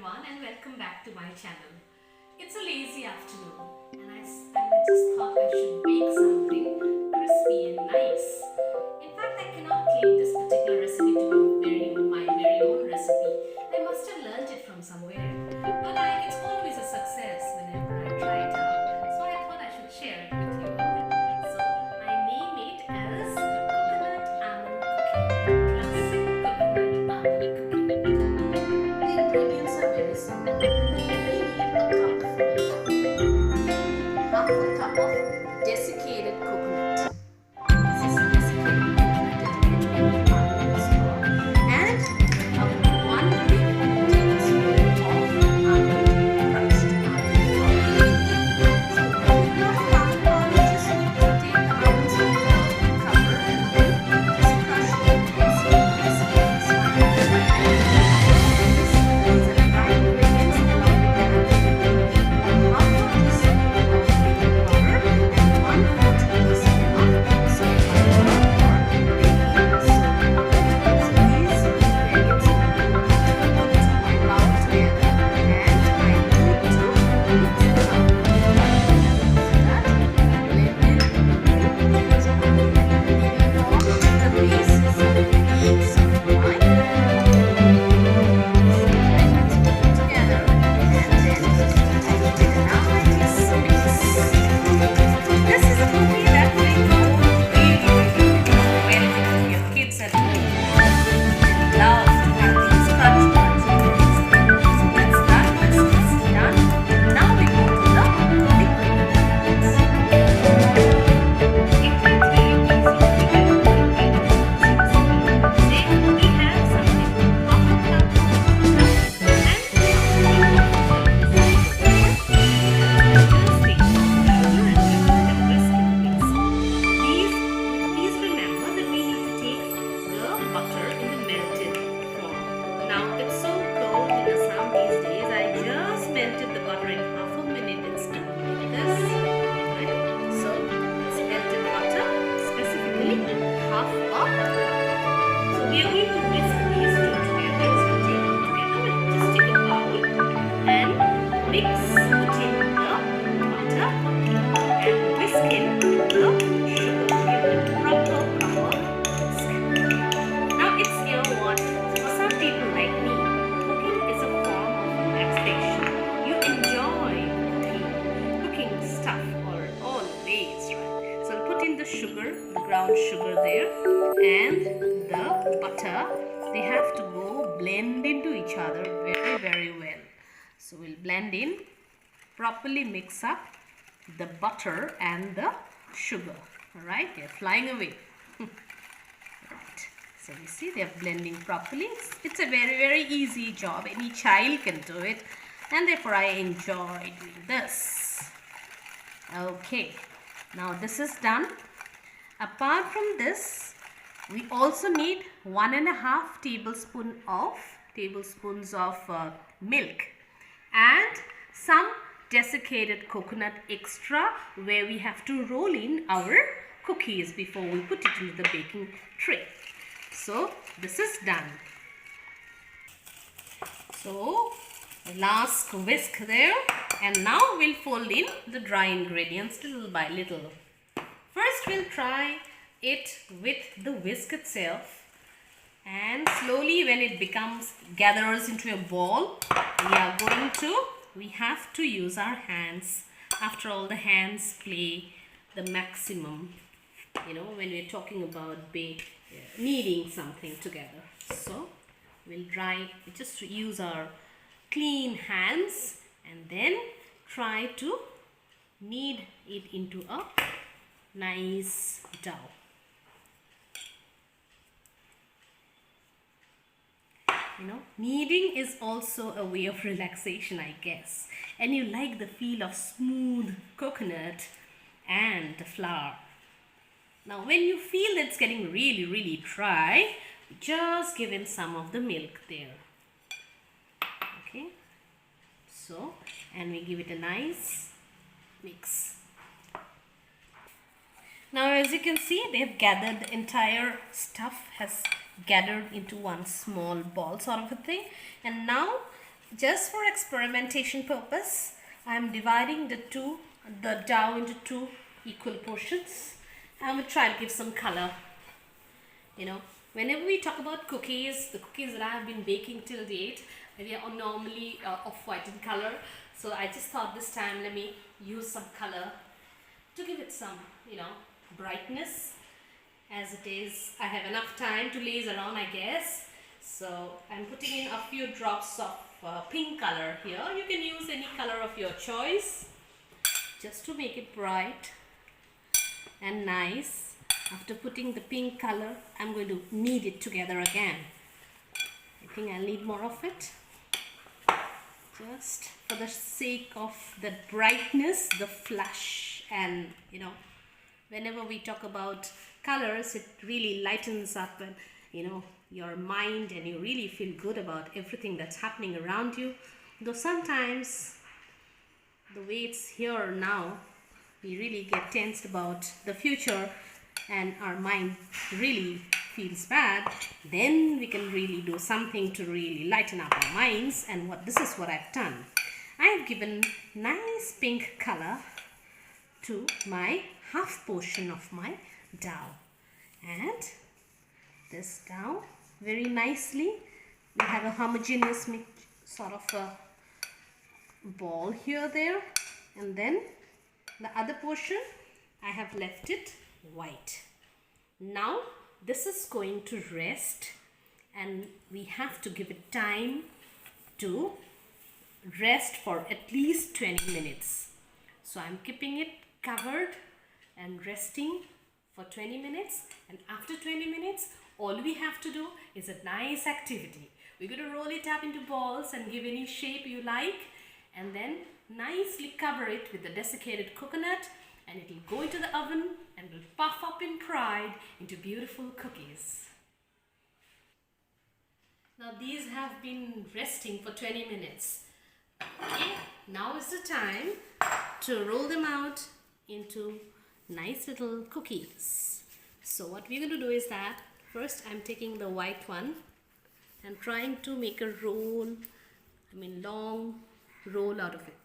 everyone and welcome back to my channel. It's a lazy afternoon and I just thought I should bake something crispy and nice. In fact, I cannot claim this particular recipe to be my very own recipe. I must have learned it from somewhere. But it's always a success whenever I try it out. So I thought I should share it with you all. So I name it as coconut almond cookie. Classic coconut almond cookie. The ingredients are very simple. We need a cup of milk, half a cup of desiccated coconut. This is desiccated coconut, it can be any almond straw, and one big tablespoon of almond crushed almond powder. So when you have almond powder, just need to take the almonds with the cover and then just crush them and see mix it. The ground sugar there and the butter, they have to go blend into each other very well. So we'll blend in, properly mix up the butter and the sugar. Alright, they're flying away. Right. So we see they're blending properly. It's a very easy job. Any child can do it, and therefore I enjoy doing this. Okay, now this is done. Apart from this, we also need 1.5 tablespoons of milk and some desiccated coconut extra, where we have to roll in our cookies before we put it into the baking tray. So this is done. So last whisk there, and now we'll fold in the dry ingredients little by little. First we'll try it with the whisk itself, and slowly when it gathers into a ball, we have to use our hands. After all, the hands play the maximum, when we're talking about kneading something together. So we'll just use our clean hands and then try to knead it into a nice dough. Kneading is also a way of relaxation, I guess, and you like the feel of smooth coconut and the flour. Now when you feel it's getting really dry, just give in some of the milk there. Okay, so, and we give it a nice mix. Now as you can see, they've gathered, the entire stuff has gathered into one small ball sort of a thing, and now Just for experimentation purpose, I am dividing the dough into two equal portions. I'm going to try to give some color. You know, whenever we talk about cookies, the cookies that I have been baking till date, they are normally off-white in color. So I just thought this time let me use some color to give it some, brightness. As it is, I have enough time to laze around, I guess. So I'm putting in a few drops of pink color here. You can use any color of your choice just to make it bright and nice. After putting the pink color, I'm going to knead it together again. I think I'll need more of it, just for the sake of the brightness, the flash, and whenever we talk about colors, it really lightens up and your mind, and you really feel good about everything that's happening around you. Though sometimes the way it's here now, we really get tensed about the future and our mind really feels bad. Then we can really do something to really lighten up our minds, and this is what I've done. I've given nice pink color to my half portion of my dough, and this dough very nicely, we have a homogeneous sort of a ball here there, and then the other portion I have left it white. Now this is going to rest, and we have to give it time to rest for at least 20 minutes. So I'm keeping it covered and resting for 20 minutes, and after 20 minutes all we have to do is a nice activity. We're going to roll it up into balls and give any shape you like, and then nicely cover it with the desiccated coconut, and it will go into the oven and will puff up in pride into beautiful cookies. Now these have been resting for 20 minutes. Okay, now is the time to roll them out into nice little cookies. So what we're going to do is that first I'm taking the white one and trying to make a roll, long roll out of it.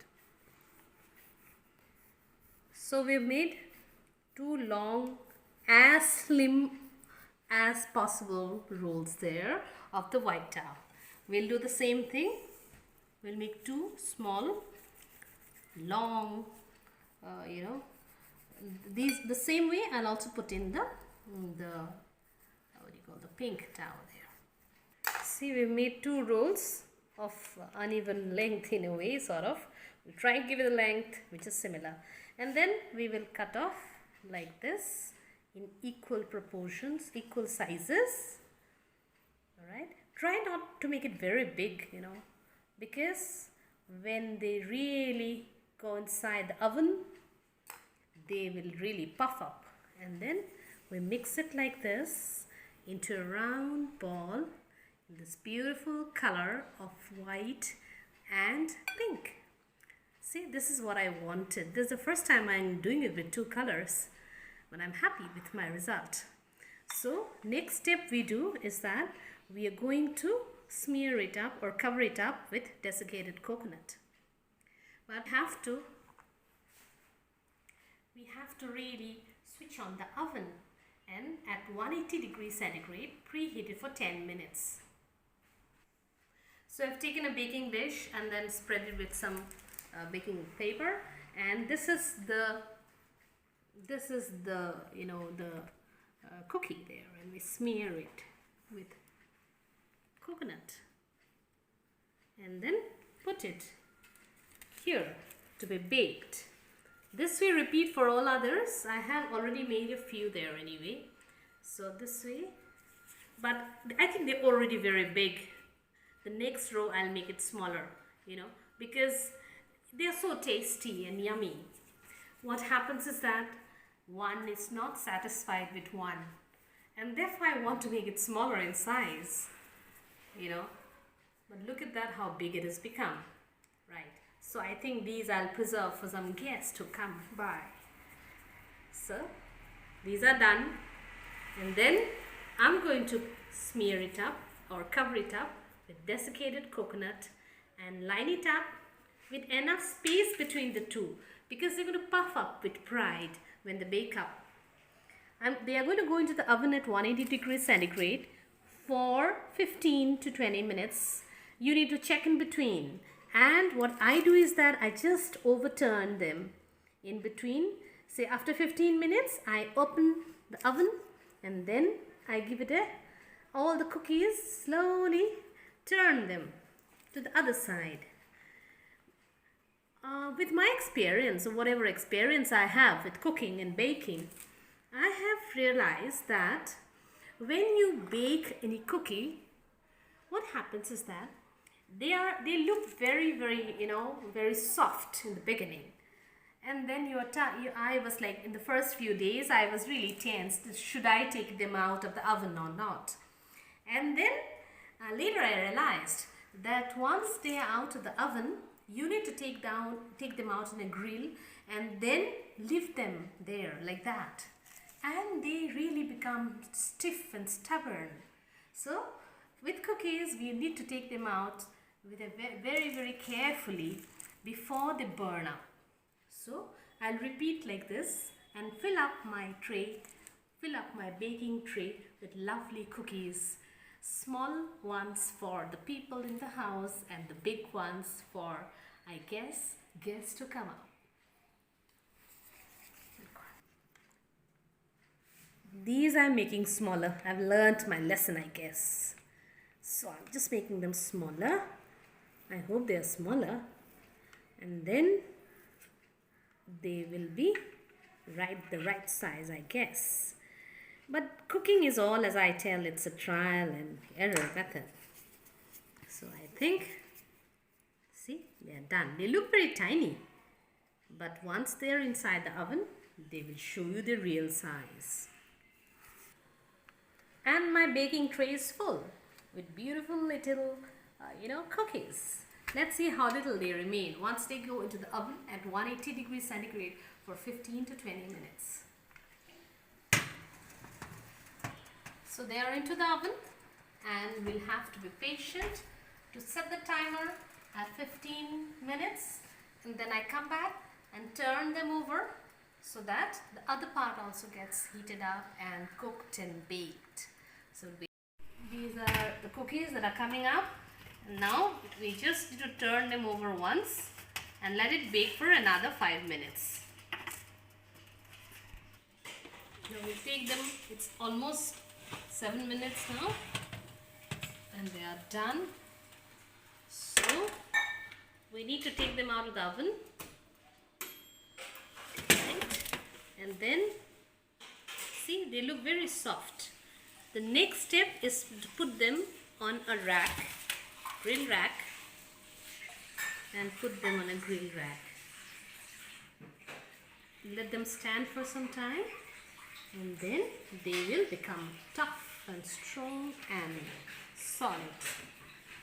So we've made two long, as slim as possible rolls there of the white dough. We'll do the same thing. We'll make two small, long, these the same way. I'll also put in the pink dough there. See, we made two rolls of uneven length in a way, sort of. We'll try and give it a length which is similar, and then we will cut off like this in equal proportions, equal sizes. Alright, try not to make it very big, because when they really go inside the oven, they will really puff up. And then we mix it like this into a round ball in this beautiful color of white and pink. See, this is what I wanted. This is the first time I'm doing it with two colors, but I'm happy with my result. So next step we do is that we are going to smear it up or cover it up with desiccated coconut. But we have to really switch on the oven, and at 180 degrees centigrade preheat it for 10 minutes. So I've taken a baking dish and then spread it with some baking paper, and this is the cookie there, and we smear it with coconut and then put it here to be baked. This we repeat for all others. I have already made a few there anyway, so this way, but I think they're already very big. The next row I'll make it smaller, because they're so tasty and yummy. What happens is that one is not satisfied with one, and therefore I want to make it smaller in size, but look at that, how big it has become, right? So I think these I'll preserve for some guests to come by. So these are done, and then I'm going to smear it up or cover it up with desiccated coconut and line it up with enough space between the two, because they're going to puff up with pride when they bake up. They are going to go into the oven at 180 degrees centigrade for 15 to 20 minutes. You need to check in between. And what I do is that I just overturn them in between. Say after 15 minutes, I open the oven and then I give it all the cookies, slowly turn them to the other side. With my experience, or whatever experience I have with cooking and baking, I have realized that when you bake any cookie, what happens is that they look very, very soft in the beginning. And then I was like, in the first few days, I was really tense. Should I take them out of the oven or not? And then later I realized that once they are out of the oven, you need to take them out in a grill and then leave them there like that. And they really become stiff and stubborn. So with cookies, we need to take them out with a very, very carefully before they burn up. So I'll repeat like this and fill up my baking tray with lovely cookies. Small ones for the people in the house and the big ones for, I guess, guests to come up. These I'm making smaller. I've learnt my lesson, I guess. So I'm just making them smaller. I hope they are smaller. And then they will be the right size, I guess. But cooking is all, as I tell, it's a trial and error method. So I think, see, they are done. They look very tiny. But once they are inside the oven, they will show you the real size. And my baking tray is full with beautiful little, cookies. Let's see how little they remain once they go into the oven at 180 degrees centigrade for 15 to 20 minutes. So they are into the oven, and we'll have to be patient to set the timer at 15 minutes, and then I come back and turn them over so that the other part also gets heated up and cooked and baked. So these are the cookies that are coming up. And now we just need to turn them over once and let it bake for another 5 minutes. Now we take them, it's almost 7 minutes now, and they are done. So we need to take them out of the oven, right? And then see, they look very soft. The next step is to put them on a rack, grill rack, and put them on a grill rack. Let them stand for some time, and then they will become tough and strong and solid,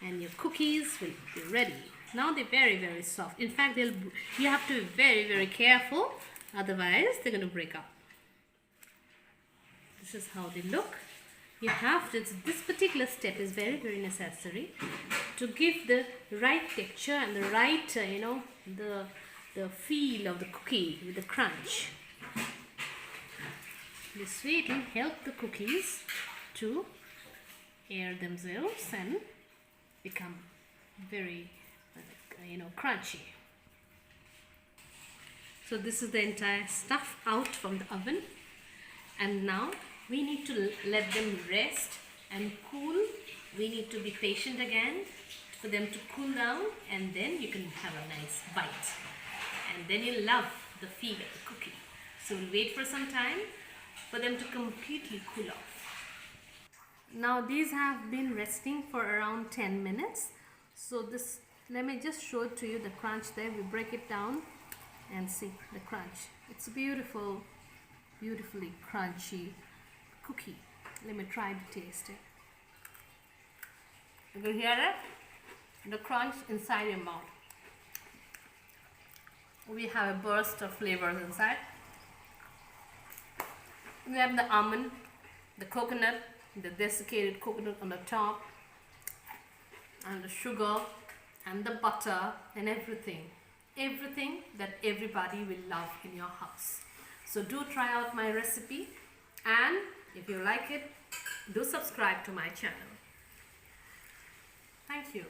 and your cookies will be ready. Now they're very, very soft. In fact, you have to be very, very careful, otherwise they're going to break up. This is how they look. You have to, this particular step is very, very necessary to give the right texture and the right, the feel of the cookie with the crunch. This way it will help the cookies to air themselves and become very, crunchy. So this is the entire stuff out from the oven, and now we need to let them rest and cool. We need to be patient again for them to cool down, and then you can have a nice bite. And then you'll love the feel of the cookie. So we'll wait for some time for them to completely cool off. Now these have been resting for around 10 minutes. So this, let me just show it to you, the crunch there. We break it down and see the crunch. It's a beautiful, beautifully crunchy cookie. Let me try to taste it. You can hear it? The crunch inside your mouth. We have a burst of flavors inside. We have the almond, the coconut, the desiccated coconut on the top, and the sugar, and the butter and everything that everybody will love in your house. So do try out my recipe, and if you like it, do subscribe to my channel. Thank you.